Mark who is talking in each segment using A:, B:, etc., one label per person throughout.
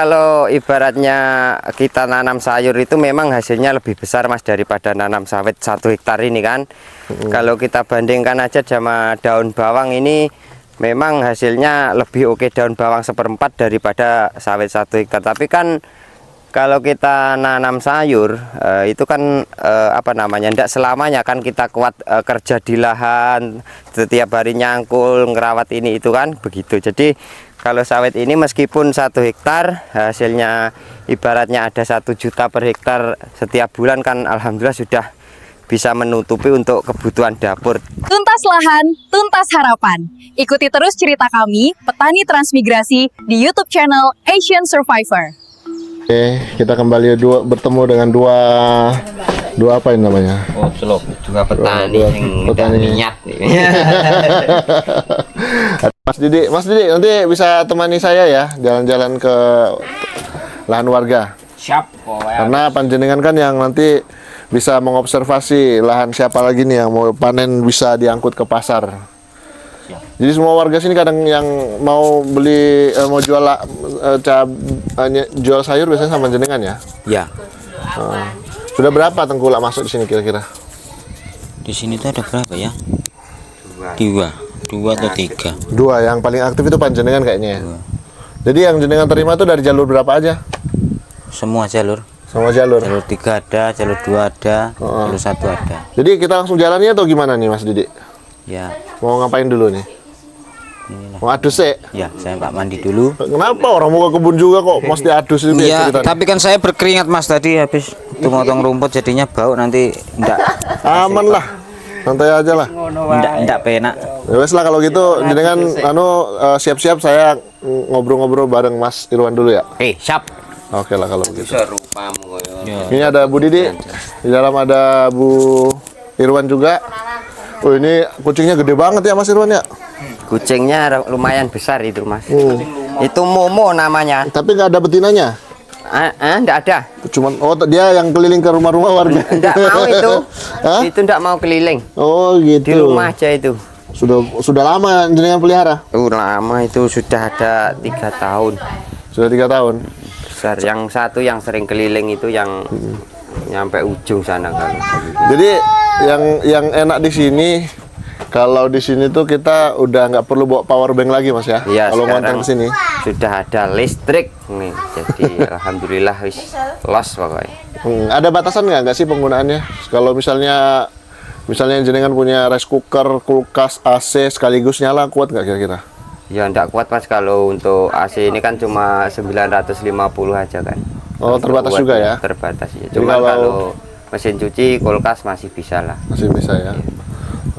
A: Kalau ibaratnya kita nanam sayur itu memang hasilnya lebih besar Mas daripada nanam sawit 1 hektar ini kan. Kalau kita bandingkan aja sama daun bawang ini memang hasilnya lebih oke daun bawang 1/4 daripada sawit 1 hektar. Tapi kan kalau kita nanam sayur itu kan apa namanya, tidak selamanya kan kita kuat kerja di lahan setiap hari nyangkul ngerawat ini itu kan begitu. Jadi kalau sawit ini meskipun 1 hektar hasilnya ibaratnya ada 1 juta per hektar setiap bulan kan alhamdulillah sudah bisa menutupi untuk kebutuhan dapur.
B: Tuntas lahan, tuntas harapan. Ikuti terus cerita kami, petani transmigrasi di YouTube channel Asian Survivor.
C: Oke, kita kembali bertemu dengan dua apa ini namanya?
A: Oh, celok juga petani yang
C: petani
A: minyak.
C: Mas Didi nanti bisa temani saya ya jalan-jalan ke lahan warga.
A: Siap.
C: Karena panjenengan kan yang nanti bisa mengobservasi lahan siapa lagi nih yang mau panen bisa diangkut ke pasar. Jadi semua warga sini kadang yang mau beli mau jual sayur biasanya sama jenengan ya?
D: Ya.
C: Sudah berapa tengkulak masuk di sini kira-kira?
D: Di sini tuh ada berapa ya? Dua atau 3.
C: 2 yang paling aktif itu panjenengan kayaknya ya. Jadi yang jenengan terima tuh dari jalur berapa aja?
D: Semua jalur.
C: Semua jalur.
D: Jalur 3 ada, jalur 2 ada, jalur 1 ada.
C: Jadi kita langsung jalannya atau gimana nih Mas Didi?
D: Ya.
C: Mau ngapain dulu nih?
D: Inilah.
C: Mau adus sih?
D: Ya, saya Pak mandi dulu.
C: Kenapa orang mau ke kebun juga kok mesti adus itu
D: Iya,
C: ceritanya?
D: tapi kan saya berkeringat Mas tadi habis motong rumput jadinya bau nanti enggak
C: Aman lah. Santai aja lah.
D: enggak penak.
C: Ya wes lah kalau gitu jenengan siap-siap saya ngobrol-ngobrol bareng Mas Irwan dulu ya.
A: Siap.
C: Oke lah kalau begitu.
A: Serupamu.
C: Ini ada Bu Didi. Di dalam ada Bu Irwan juga. Oh ini kucingnya gede banget ya Mas Irwan ya.
A: Kucingnya lumayan besar itu Mas. Itu Momo namanya.
C: Tapi nggak ada betinanya.
A: Enggak ada.
C: Cuman dia yang keliling ke rumah-rumah warga.
A: Enggak mau itu.
C: Hah?
A: Itu enggak mau keliling.
C: Oh gitu.
A: Di rumah aja itu.
C: Sudah lama jenengan pelihara?
A: Lama itu sudah ada 3 tahun.
C: Sudah 3 tahun.
A: Besar. Yang satu yang sering keliling itu yang nyampe ujung sana kan.
C: Jadi yang enak di sini kalau di sini tuh kita udah nggak perlu bawa power bank lagi Mas ya.
A: Iya,
C: kalau
A: sekarang
C: ngonten ke sini.
A: sudah ada listrik nih. Jadi alhamdulillah wis los pokoknya.
C: Ada batasan nggak sih penggunaannya? Kalau misalnya jenengan punya rice cooker, kulkas, AC sekaligus nyala kuat nggak kira-kira?
A: Ya enggak kuat Mas, kalau untuk AC ini kan cuma 950 aja kan.
C: Oh, terbatas juga ya?
A: Terbatas ya.
C: Jadi
A: Cuma
C: kalau
A: kalau mesin cuci, kulkas masih bisa lah.
C: Masih bisa ya.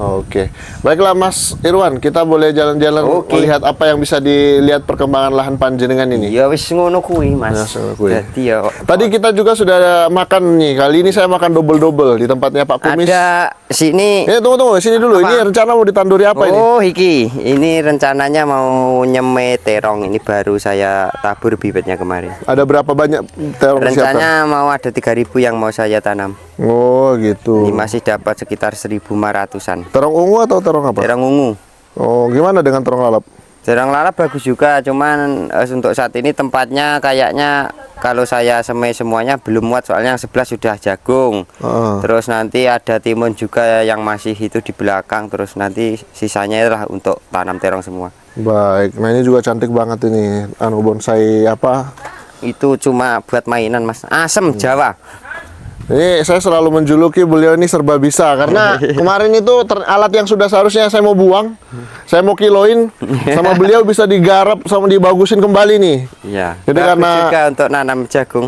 C: Oke, baiklah Mas Irwan, kita boleh jalan-jalan melihat apa yang bisa dilihat perkembangan lahan panjenengan ini.
A: Ya wis ngono kuwi Mas.
C: Ya, ngono kuwi.
A: Jadi ya
C: Tadi kita juga sudah makan nih. Kali ini saya makan double di tempatnya Pak Kumis.
A: ada sini.
C: Tunggu sini dulu.
A: Apa?
C: Ini rencana mau ditanduri apa ini?
A: Oh, ini rencananya mau nyeme terong. Ini baru saya tabur bibitnya kemarin.
C: Ada berapa banyak terong persiapan?
A: Rencananya mau ada 3.000 yang mau saya tanam.
C: Oh gitu.
A: Ini masih dapat sekitar 1.500-an.
C: Terong ungu atau terong apa?
A: Terong ungu.
C: Oh, gimana dengan terong lalap?
A: Terong lalap bagus juga, cuman untuk saat ini tempatnya kayaknya kalau saya semai semuanya belum muat, soalnya yang sebelah sudah jagung. Terus nanti ada timun juga yang masih itu di belakang, terus nanti sisanya lah untuk tanam terong semua.
C: Baik, nah ini juga cantik banget ini. Bonsai apa?
A: Itu cuma buat mainan Mas. Asem Jawa.
C: Ini saya selalu menjuluki beliau ini serba bisa karena kemarin itu alat yang sudah seharusnya saya mau buang, saya mau kiloin, sama beliau bisa digarap sama dibagusin kembali nih.
A: Iya.
C: Jadi
A: Bagus
C: karena
A: juga untuk nanam jagung.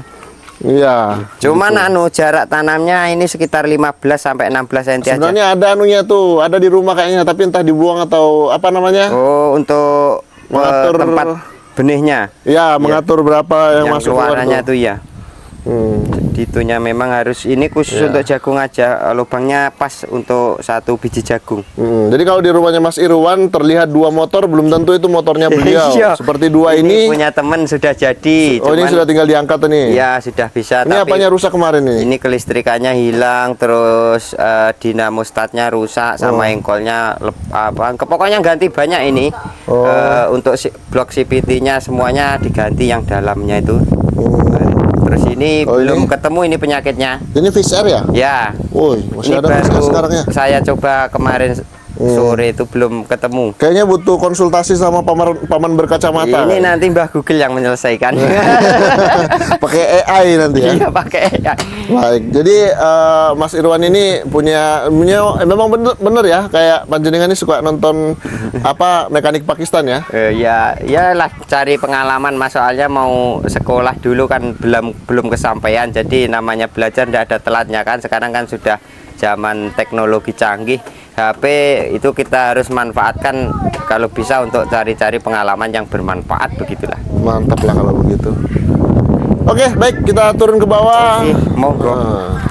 C: Iya.
A: Cuman jarak tanamnya ini sekitar 15 sampai 16 cm aja.
C: Sebenarnya ada tuh, ada di rumah kayaknya, tapi entah dibuang atau apa namanya?
A: Oh, untuk
C: Mengatur
A: tempat benihnya.
C: Ya, mengatur berapa yang masuk
A: keluarannya
C: tuh.
A: tuh ya. Jadi itunya memang harus ini khusus
C: Ya.
A: untuk jagung aja, lubangnya pas untuk 1 biji jagung.
C: Jadi kalau di rumahnya Mas Irwan terlihat 2 motor, belum tentu itu motornya beliau.
A: Iya.
C: Seperti 2 ini.
A: punya temen sudah jadi.
C: Oh, ini sudah tinggal diangkat nih.
A: Ya sudah bisa.
C: Ini apanya rusak kemarin ini?
A: Ini kelistrikannya hilang, terus dinamo startnya rusak, sama engkolnya pokoknya ganti banyak ini. Untuk blok CVT-nya semuanya diganti yang dalamnya itu. Terus ini belum ketemu ini penyakitnya.
C: Ini Fish Air ya?
A: Ya.
C: Woi, masih
A: Ini
C: ada Fish Air
A: baru
C: sekarang ya?
A: saya coba kemarin sore itu belum ketemu.
C: Kayaknya butuh konsultasi sama paman berkacamata.
A: Ini nanti Mbah Google yang menyelesaikan.
C: Pakai AI nanti ya.
A: Iya pakai.
C: Baik, jadi Mas Irwan ini punya memang bener ya, kayak panjenengan ini suka nonton mekanik Pakistan ya?
A: Ya lah cari pengalaman, Mas, soalnya mau sekolah dulu kan belum kesampaian, jadi namanya belajar tidak ada telatnya kan. Sekarang kan sudah zaman teknologi canggih, HP itu kita harus manfaatkan kalau bisa untuk cari-cari pengalaman yang bermanfaat, begitulah.
C: Mantap lah kalau begitu. Oke, baik, kita turun ke bawah.
A: Monggo.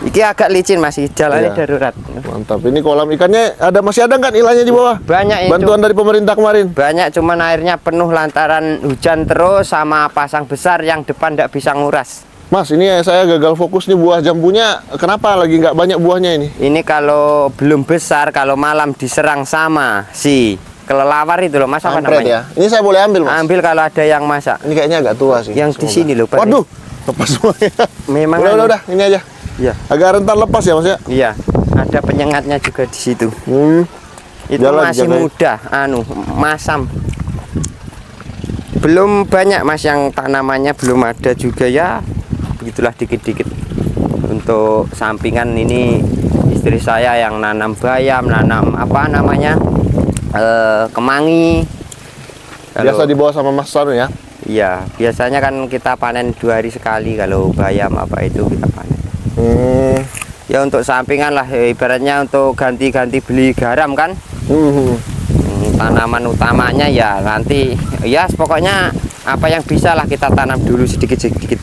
A: Iki agak licin masih, jalannya
C: Iya.
A: darurat.
C: Mantap. Ini kolam ikannya masih ada nggak nilainya di bawah?
A: Banyak itu.
C: Bantuan dari pemerintah kemarin.
A: Banyak, cuman airnya penuh lantaran hujan terus sama pasang besar yang depan tidak bisa nguras.
C: Mas, ini saya gagal fokus nih, buah jambunya. Kenapa lagi nggak banyak buahnya ini?
A: Ini kalau belum besar, kalau malam diserang sama si kelelawar itu loh, Mas, apa
C: Kampret
A: namanya?
C: ya. Ini saya boleh ambil, Mas?
A: Ambil kalau ada yang masak.
C: Ini kayaknya agak tua sih.
A: Yang di sini loh, Pak.
C: Waduh, lepas semuanya.
A: Memang
C: Udah, ini aja.
A: Iya.
C: Agak rentan lepas ya, Mas ya?
A: Iya, ada penyengatnya juga di situ. Itu
C: Jalan,
A: masih
C: jalan.
A: muda, masam. Belum banyak, Mas, yang tanamannya belum ada juga ya. Begitulah dikit-dikit. Untuk sampingan ini istri saya yang nanam bayam, nanam kemangi.
C: Biasa dibawa sama Mas Sanu ya?
A: Iya, biasanya kan kita panen 2 hari sekali kalau bayam itu kita panen. Ya untuk sampingan lah, ibaratnya untuk ganti-ganti beli garam kan. Tanaman utamanya ya nanti ya pokoknya apa yang bisa lah kita tanam dulu sedikit-sedikit.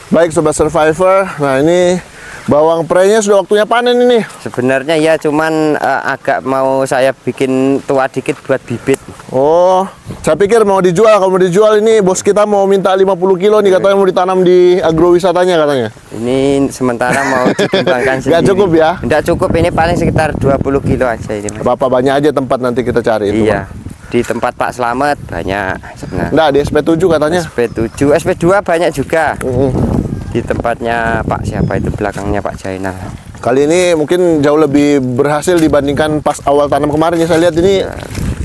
C: Baik, Sobat Survivor. Nah, ini bawang prainya sudah waktunya panen ini.
A: Sebenarnya ya cuman agak mau saya bikin tua dikit buat bibit.
C: Oh, saya pikir mau dijual. Kalau mau dijual ini bos kita mau minta 50 kilo nih, katanya mau ditanam di agrowisatanya katanya.
A: Ini sementara mau dikembangkan sendiri.
C: Nggak cukup ya?
A: Nggak cukup, ini paling sekitar 20 kilo aja ini, Mas.
C: Bapak banyak aja tempat nanti kita cari itu.
A: Iya. Di tempat Pak Slamet banyak sebenarnya.
C: Nah, di SP7 katanya.
A: SP7, SP2 banyak juga. Di tempatnya Pak siapa itu, belakangnya Pak Jainal.
C: Kali ini mungkin jauh lebih berhasil dibandingkan pas awal tanam kemarin ya. Saya lihat ini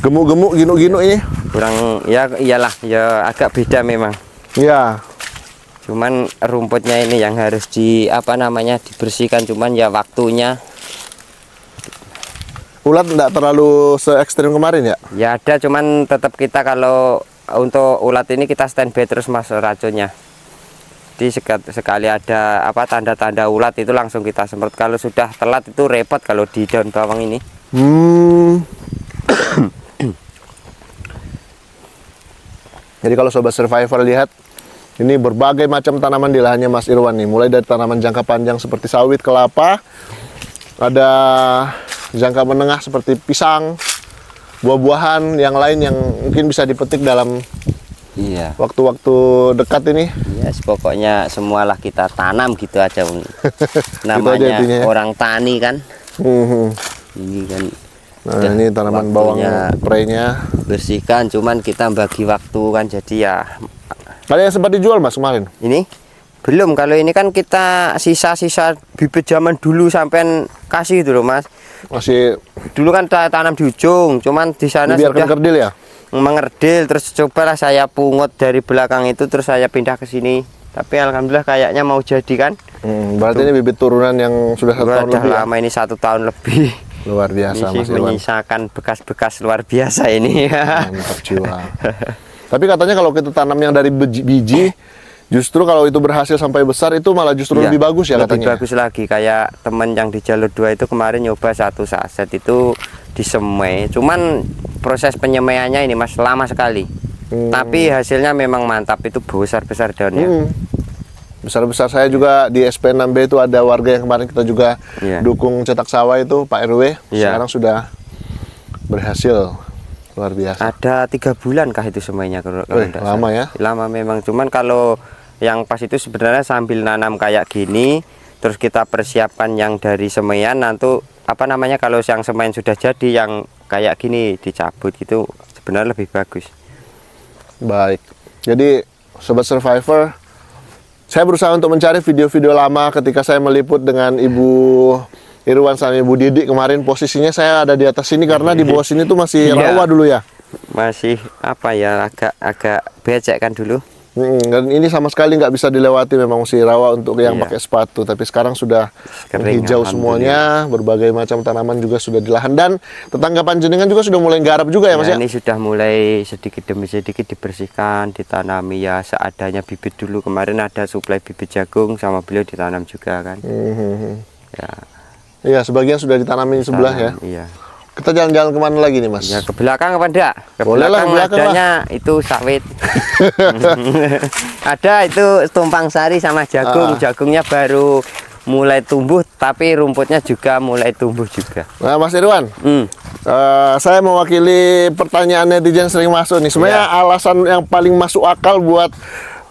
C: gemuk-gemuk, ginu-ginu ini.
A: Kurang ya, iyalah ya agak beda memang.
C: Iya.
A: Cuman rumputnya ini yang harus dibersihkan, cuman ya waktunya.
C: Ulat enggak terlalu se ekstrim kemarin ya?
A: Ya ada, cuman tetap kita kalau untuk ulat ini kita standby terus, Mas, racunnya. Jadi sekali ada tanda-tanda ulat itu langsung kita semprot. Kalau sudah telat itu repot kalau di daun bawang ini.
C: Jadi kalau Sobat Survivor lihat, ini berbagai macam tanaman di lahannya Mas Irwan nih. Mulai dari tanaman jangka panjang seperti sawit, kelapa, ada jangka menengah seperti pisang, buah-buahan yang lain yang mungkin bisa dipetik dalam
A: Iya.
C: waktu-waktu dekat ini.
A: Ya, pokoknya semualah kita tanam gitu aja. Namanya
C: Gitu aja intinya ya.
A: orang tani kan. Ini kan.
C: Nah, ini tanaman bawang prainya.
A: Bersihkan, cuman kita bagi waktu kan, jadi ya.
C: Kalian sempat dijual Mas kemarin?
A: Ini belum, kalau ini kan kita sisa-sisa bibit zaman dulu sampai kasih itu loh, Mas.
C: Masih
A: Dulu kan tanam di ujung, cuman di sana
C: dibiarkan
A: sudah
C: kerdil ya?
A: mengerdil, terus cobalah saya pungut dari belakang itu, terus saya pindah ke sini. Tapi alhamdulillah kayaknya mau jadi kan.
C: Berarti ini bibit turunan yang sudah 1 tahun
A: Udah
C: lebih ya?
A: lama ini 1 tahun lebih.
C: Luar biasa
A: Ini
C: Mas Irwan.
A: menyisakan bekas-bekas luar biasa ini.
C: Mantap jiwa. Tapi katanya kalau kita tanam yang dari biji, justru kalau itu berhasil sampai besar itu malah justru
A: Iya,
C: lebih bagus ya
A: lebih
C: katanya.
A: bagus lagi. Kayak temen yang di jalur 2 itu kemarin nyoba 1 saset itu disemai. Cuman proses penyemaiannya ini, Mas, lama sekali. Tapi hasilnya memang mantap, itu besar-besar daunnya.
C: Besar-besar saya juga di SP6B itu ada warga yang kemarin kita juga
A: Iya.
C: dukung cetak sawah itu Pak RW.
A: Iya.
C: Sekarang sudah berhasil, luar biasa.
A: Ada 3 bulan kah itu semuanya kalau nggak
C: Lama
A: salah.
C: ya?
A: Lama memang. Cuman kalau yang pas itu sebenarnya sambil nanam kayak gini, terus kita persiapkan yang dari semaian, nanti apa namanya kalau yang semaian sudah jadi yang kayak gini dicabut itu sebenarnya lebih bagus.
C: Baik. Jadi Sobat Survivor, saya berusaha untuk mencari video-video lama ketika saya meliput dengan Ibu Irwan sama Ibu Didi kemarin. Posisinya saya ada di atas sini karena di bawah sini tuh masih
A: Iya.
C: rawa dulu ya.
A: Masih apa ya, agak becek kan dulu.
C: Dan ini sama sekali nggak bisa dilewati, memang masih rawa untuk yang
A: Iya.
C: pakai sepatu. Tapi sekarang sudah
A: Kering,
C: hijau semuanya, berbagai macam tanaman juga sudah di lahan, dan tetangga panjenengan juga sudah mulai garap juga ya Mas ya?
A: Ini sudah mulai sedikit demi sedikit dibersihkan, ditanami ya seadanya bibit dulu. Kemarin ada suplai bibit jagung sama beliau ditanam juga kan. Ya,
C: Iya, sebagian sudah ditanamin sebelah ya.
A: tanam, iya.
C: Kita jalan-jalan kemana lagi nih Mas?
A: Ya ke belakang apa enggak? Ke
C: Boleh lah,
A: belakang
C: belakang
A: adanya itu sawit. Ada itu tumpang sari sama jagung. Jagungnya baru mulai tumbuh, tapi rumputnya juga mulai tumbuh juga.
C: Nah Mas Irwan,
A: Hmm.
C: saya mewakili pertanyaan netizen sering masuk nih. Sebenarnya alasan yang paling masuk akal buat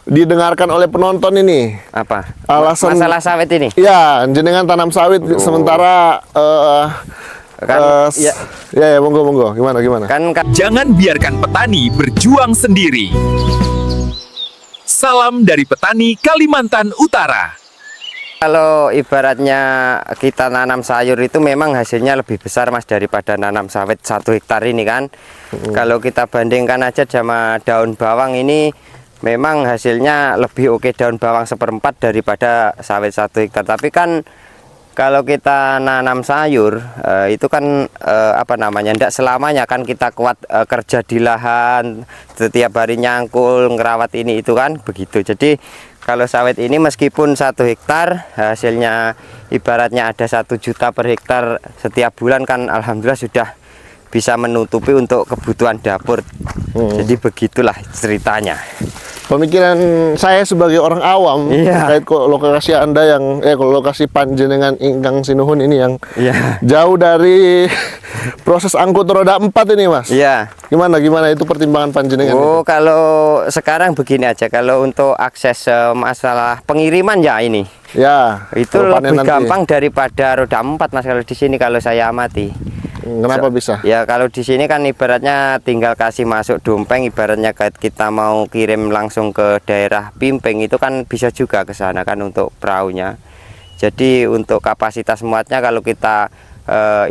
C: didengarkan oleh penonton ini.
A: Apa?
C: Alasan-
A: Masalah sawit ini.
C: Ya, jenengan tanam sawit sementara
A: Kan,
C: ya monggo gimana
A: Kan
E: Jangan biarkan petani berjuang sendiri. Salam dari petani Kalimantan Utara.
A: kalau ibaratnya kita nanam sayur itu memang hasilnya lebih besar Mas daripada nanam sawit 1 hektar ini kan. Kalau kita bandingkan aja sama daun bawang ini, memang hasilnya lebih oke daun bawang 1/4 daripada sawit 1 hektar. Tapi kan kalau kita nanam sayur itu kan apa namanya, tidak selamanya kan kita kuat kerja di lahan setiap hari nyangkul ngerawat ini itu kan begitu. Jadi kalau sawit ini meskipun 1 hektar hasilnya ibaratnya ada 1 juta per hektar setiap bulan kan alhamdulillah sudah bisa menutupi untuk kebutuhan dapur. Jadi begitulah ceritanya.
C: pemikiran saya sebagai orang awam
A: Iya.
C: terkait lokasi Anda yang lokasi panjenengan ingkang sinuhun ini yang
A: Iya.
C: jauh dari proses angkut roda 4 ini Mas.
A: Iya.
C: Gimana itu pertimbangan panjenengan?
A: Oh, kalau sekarang begini aja, kalau untuk akses masalah pengiriman ya ini
C: Ya,
A: itu
C: kalau panen
A: lebih
C: nanti.
A: gampang daripada roda 4 Mas kalau di sini kalau saya amati.
C: Kenapa bisa?
A: Ya kalau di sini kan ibaratnya tinggal kasih masuk dompeng, ibaratnya kita mau kirim langsung ke daerah Pimping itu kan bisa juga ke sana kan untuk perahunya. Jadi untuk kapasitas muatnya kalau kita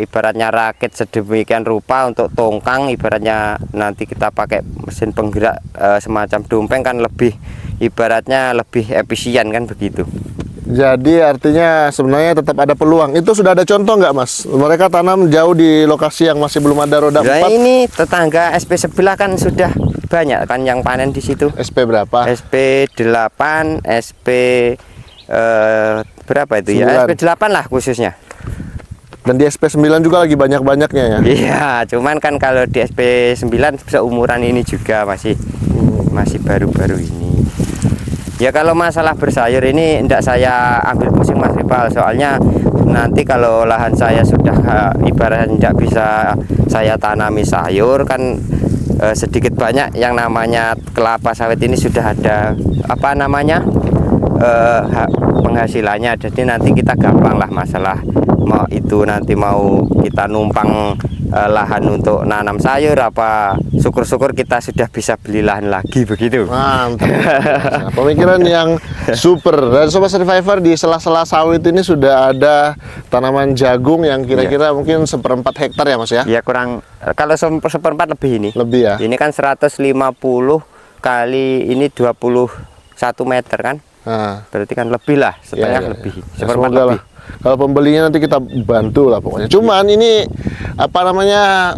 A: ibaratnya rakit sedemikian rupa untuk tongkang, ibaratnya nanti kita pakai mesin penggerak semacam dompeng kan lebih ibaratnya lebih efisien kan begitu.
C: Jadi artinya sebenarnya tetap ada peluang. Itu sudah ada contoh nggak Mas? Mereka tanam jauh di lokasi yang masih belum ada roda
A: Nah
C: 4.
A: ini tetangga SP sebelah kan sudah banyak kan yang panen di situ.
C: SP berapa?
A: SP 8, SP berapa itu ya?
C: 9.
A: SP 8 lah khususnya.
C: Dan di SP 9 juga lagi banyak-banyaknya ya.
A: Iya, cuman kan kalau di SP 9 seumuran ini juga masih baru-baru ini. Ya kalau masalah bersayur ini tidak saya ambil pusing Mas Ripal, soalnya nanti kalau lahan saya sudah ibaratnya tidak bisa saya tanami sayur kan sedikit banyak yang namanya kelapa sawit ini sudah ada apa namanya penghasilannya. Jadi nanti kita gampang lah masalah mau itu nanti mau kita numpang lahan untuk nanam sayur apa syukur-syukur kita sudah bisa beli lahan lagi begitu.
C: Mantap. Pemikiran yang super. Dan Sobat Survivor, di sela-sela sawit ini sudah ada tanaman jagung yang kira-kira mungkin 1/4 hektar ya Mas ya?
A: Ya kurang kalau 1/4 lebih ini.
C: Lebih ya?
A: Ini kan 150 kali ini 21 meter kan?
C: Nah,
A: Berarti kan lebih lah, setengah
C: ya.
A: lebih.
C: Ya,
A: 1/4
C: semoga
A: lebih.
C: lah. Kalau pembelinya nanti kita bantu lah pokoknya. Cuman ini apa namanya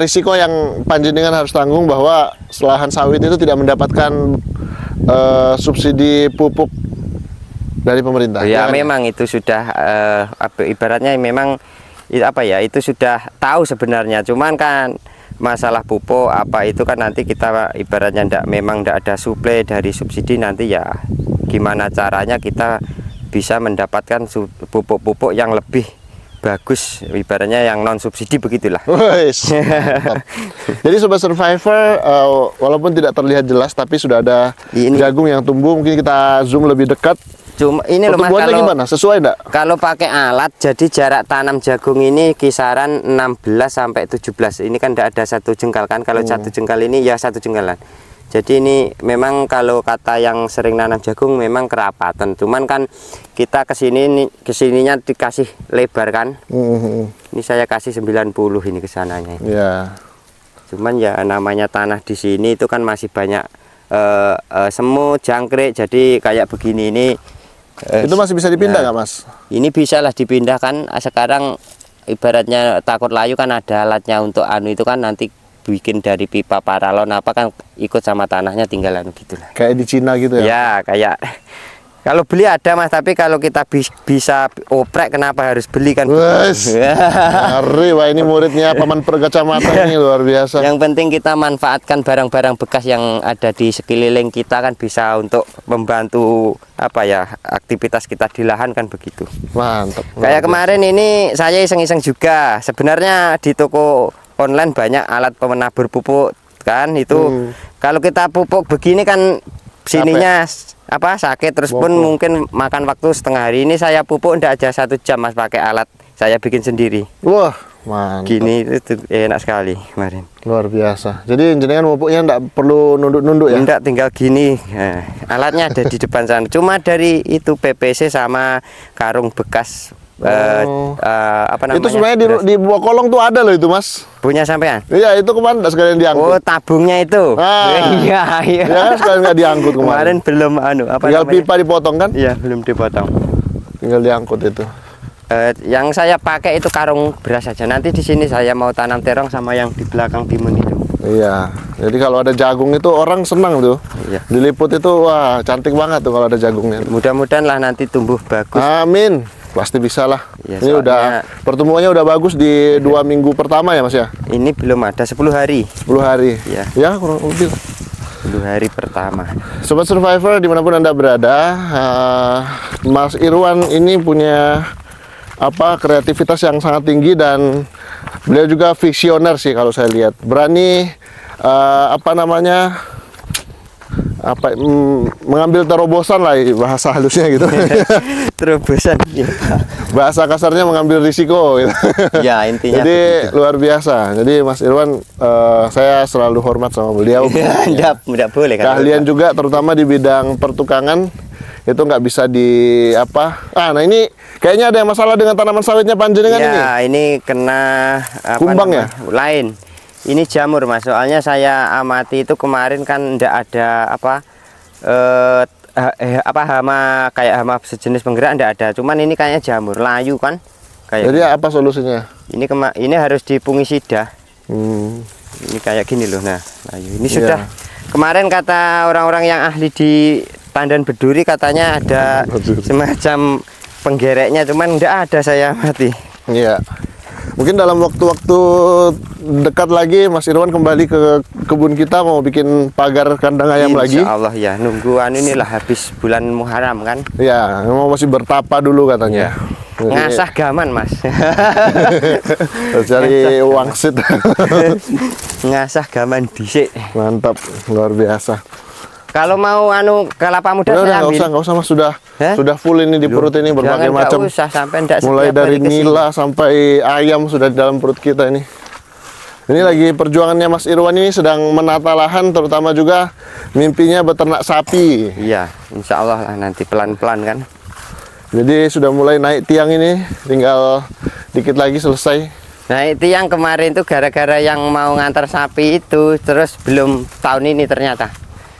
C: risiko yang panjenengan harus tanggung bahwa lahan sawit itu tidak mendapatkan subsidi pupuk dari pemerintah.
A: Ya
C: kan?
A: memang itu sudah ibaratnya memang apa ya itu sudah tahu sebenarnya. Cuman kan masalah pupuk apa itu kan nanti kita ibaratnya memang tidak ada suplai dari subsidi nanti ya gimana caranya kita bisa mendapatkan pupuk-pupuk yang lebih bagus, ibaratnya yang non subsidi begitulah.
C: Wes, mantap. Jadi Sobat Survivor, walaupun tidak terlihat jelas tapi sudah ada jagung yang tumbuh. Mungkin kita zoom lebih dekat.
A: Cuma ini loh Mas,
C: pertumbuhannya gimana? Sesuai enggak?
A: Kalau pakai alat, jadi jarak tanam jagung ini kisaran 16 sampai 17. Ini kan tidak ada satu jengkal kan? Kalau satu jengkal ini ya satu jengkalan. Jadi ini memang kalau kata yang sering nanam jagung memang kerapatan. Cuman kan kita kesininya dikasih lebar kan. Ini saya kasih 90 ini kesananya.
C: Ya.
A: Cuman ya namanya tanah di sini itu kan masih banyak semut, jangkrik. Jadi kayak begini ini.
C: Itu masih bisa dipindah nggak Mas?
A: Ini bisa lah dipindahkan. Sekarang ibaratnya takut layu kan ada alatnya untuk itu kan nanti bikin dari pipa paralon apa kan ikut sama tanahnya tinggal gitulah.
C: Kayak di Cina gitu ya?
A: Ya kayak kalau beli ada Mas, tapi kalau kita bisa oprek kenapa harus beli kan?
C: Wes, ngeri. Wah ini muridnya Paman Perkacamata ini luar biasa.
A: Yang penting kita manfaatkan barang-barang bekas yang ada di sekeliling kita kan bisa untuk membantu apa ya aktivitas kita di lahan kan begitu.
C: Mantap.
A: Kayak kemarin ini saya iseng-iseng juga. Sebenarnya di toko online banyak alat penabur pupuk kan itu. Kalau kita pupuk begini kan sininya sakit terus pun mungkin makan waktu setengah hari. Ini saya pupuk ndak aja 1 jam Mas pakai alat saya bikin sendiri.
C: Wah mantap.
A: Gini itu enak sekali kemarin.
C: Luar biasa. Jadi jenengan pupuknya ndak perlu nunduk-nunduk ya?
A: Ndak, tinggal gini. Nah, alatnya ada di depan sana. Cuma dari itu PPC sama karung bekas. Apa namanya?
C: Itu sebenarnya di bawah kolong tuh ada loh itu Mas.
A: Punya sampean?
C: Iya itu kemarin nggak sekalian diangkut.
A: Oh tabungnya itu. Iya.
C: Ya kan sekalian nggak diangkut kemarin.
A: Belum
C: tinggal namanya? Pipa dipotong kan?
A: Iya belum dipotong.
C: Tinggal diangkut itu.
A: Yang saya pakai itu karung beras saja. Nanti di sini saya mau tanam terong sama yang di belakang timun itu.
C: Iya. Jadi kalau ada jagung itu orang senang tuh.
A: Iya.
C: Diliput itu wah cantik banget tuh kalau ada jagungnya.
A: Mudah-mudahan lah nanti tumbuh bagus.
C: Amin. Pasti bisa lah.
A: Ya,
C: ini udah pertumbuhannya udah bagus di 2 minggu pertama ya Mas ya?
A: Ini belum ada 10 hari.
C: 10 hari.
A: Ya.
C: Ya kurang lebih.
A: 10 hari pertama.
C: Sobat Survivor dimanapun Anda berada, Mas Irwan ini punya kreativitas yang sangat tinggi dan beliau juga visioner sih kalau saya lihat. Berani mengambil terobosan lah bahasa halusnya gitu.
A: Terobosan.
C: Bahasa kasarnya mengambil risiko gitu.
A: Ya intinya.
C: Jadi begitu. Luar biasa. Jadi Mas Irwan saya selalu hormat sama beliau.
A: Tidak boleh kan.
C: Keahlian juga terutama di bidang pertukangan itu nggak bisa nah ini kayaknya ada masalah dengan tanaman sawitnya panjenengan ini.
A: Ya ini kena
C: kumbang ya?
A: Lain. Ini jamur Mas, soalnya saya amati itu kemarin kan ndak ada hama kayak hama sejenis penggerak ndak ada. Cuman ini kayaknya jamur layu kan.
C: Jadi apa solusinya?
A: Ini harus dipungisida. Ini kayak gini loh. Nah, layu. Ini sudah kemarin kata orang-orang yang ahli di Pandan Beduri katanya ada semacam penggereknya, cuman ndak ada saya amati.
C: Iya. Mungkin dalam waktu-waktu dekat lagi Mas Irwan kembali ke kebun kita mau bikin pagar kandang ayam lagi.
A: Insya Allah ya, nungguan inilah habis bulan Muharram kan.
C: Ya, mau masih bertapa dulu katanya.
A: Ya. Ngasah gaman Mas.
C: Cari wangsit.
A: Ngasah gaman dhisik.
C: Mantap, luar biasa.
A: Kalau mau kelapa muda saya ambil.
C: Nggak usah Mas, sudah full ini di perut ini berbagai macam. Mulai dari nila sampai ayam sudah di dalam perut kita ini. Ini lagi perjuangannya Mas Irwan ini sedang menata lahan, terutama juga mimpinya beternak sapi.
A: Iya, insya Allah lah nanti pelan-pelan kan.
C: Jadi sudah mulai naik tiang ini, tinggal dikit lagi selesai.
A: Naik tiang kemarin tuh gara-gara yang mau ngantar sapi itu, terus belum tahun ini ternyata.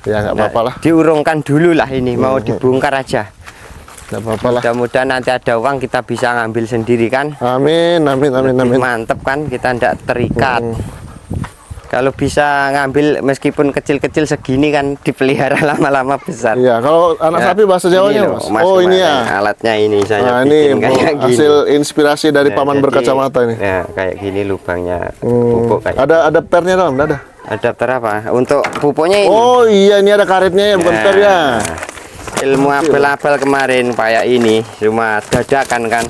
C: Ya nggak apa-apa lah.
A: Diurungkan dulu lah ini, mau dibongkar aja.
C: Nggak apa-apa lah.
A: Mudah-mudahan nanti ada uang kita bisa ngambil sendiri kan.
C: Amin, amin, amin, amin.
A: Mantep kan, kita tidak terikat. Kalau bisa ngambil meskipun kecil-kecil segini kan dipelihara lama-lama besar.
C: Iya, kalau anak sapi bahasa Jawanya Mas.
A: Oh ini ya. Alatnya ini saya bikin
C: ini
A: kayak gini.
C: Hasil inspirasi dari Paman Berkacamata ini.
A: Ya, kayak gini lubangnya pupuk kayak.
C: Ada pernya dalam, ada.
A: Adapter apa? Untuk pupuknya ini.
C: Oh iya, ini ada karetnya ya, bukan per ya.
A: ilmu apel-apel kemarin kayak ini cuma dadakan kan.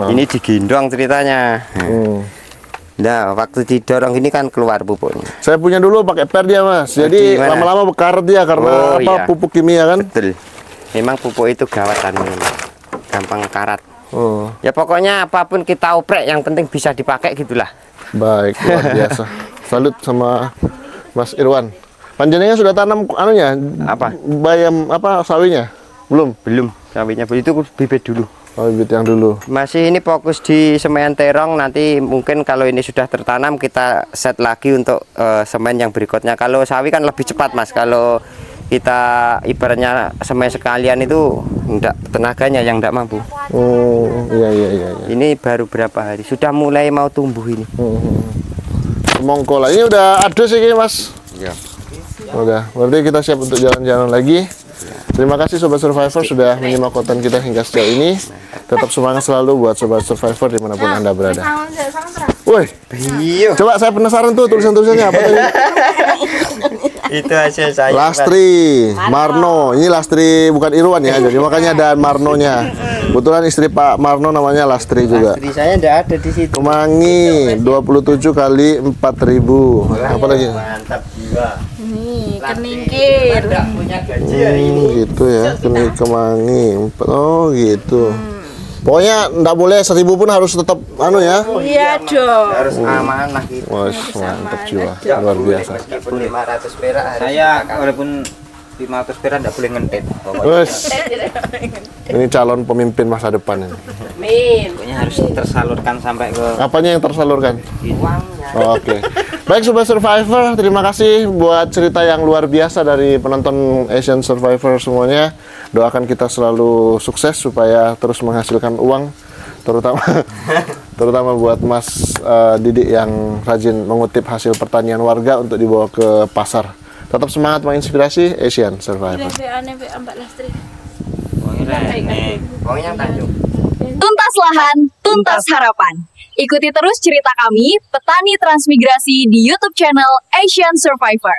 A: Ini digendong ceritanya. Nah, waktu didorong ini kan keluar pupuknya.
C: Saya punya dulu pakai per dia Mas. Jadi
A: Gimana?
C: lama-lama berkarat dia karena
A: Oh, iya.
C: pupuk kimia kan.
A: Betul. Memang pupuk itu gawatan ini. Gampang karat.
C: Oh,
A: Ya pokoknya apapun kita oprek yang penting bisa dipakai gitulah.
C: baik, luar biasa. Salut sama Mas Irwan. Panjenengan sudah tanam anunya?
A: Apa?
C: Bayam apa sawinya? Belum.
A: Belum, sawinya itu bibit dulu.
C: Oh, bibit yang dulu.
A: Masih ini fokus di semen terong, nanti mungkin kalau ini sudah tertanam kita set lagi untuk semen yang berikutnya. Kalau sawi kan lebih cepat Mas, kalau kita ibaratnya semen sekalian itu enggak, tenaganya yang enggak mampu.
C: Oh, iya.
A: Ini baru berapa hari, sudah mulai mau tumbuh ini.
C: Semongko lah. Ini udah adus sih Mas.
A: Ya.
C: Udah, berarti kita siap untuk jalan-jalan lagi. Terima kasih Sobat Survivor sudah menyimak konten kita hingga sejauh ini. Tetap semangat selalu buat Sobat Survivor dimanapun Anda berada. Woi,
A: Iya.
C: coba saya penasaran tuh tulisan-tulisannya apa tadi?
A: Itu hasil saya.
C: Lastri, Marno. Ini Lastri bukan Irwan ya, jadi makanya ada Marnonya. Kebetulan istri Pak Marno namanya Lastri juga.
A: Istri saya enggak ada di situ.
C: Kemangi 27 kali 4.000. Apa lagi?
A: Mantap jiwa.
B: Nih, keningkir.
A: Enggak punya gaji hari ini.
C: Gitu ya, Kemangi. Oh gitu. Pokoknya enggak boleh 1.000 pun harus tetap anu ya.
B: Iya dong.
A: Harus amanah gitu.
C: Wah, mantap jiwa. Luar biasa.
A: Meskipun 500 perak harus
D: Saya walaupun 500 perak enggak boleh ngentet.
C: Wes. Ini calon pemimpin masa depan ini.
D: Pokoknya harus tersalurkan sampai ke
C: Apanya yang tersalurkan?
A: uangnya.
C: Oh, oke. Baik Sobat Survivor, terima kasih buat cerita yang luar biasa dari penonton Asian Survivor semuanya. Doakan kita selalu sukses supaya terus menghasilkan uang, terutama buat Mas Didik yang rajin mengutip hasil pertanian warga untuk dibawa ke pasar. Tetap semangat menginspirasi Asian Survivor.
A: Uangnya Tanjung.
B: Tuntas lahan, tuntas harapan. Ikuti terus cerita kami, petani transmigrasi di YouTube channel Asian Survivor.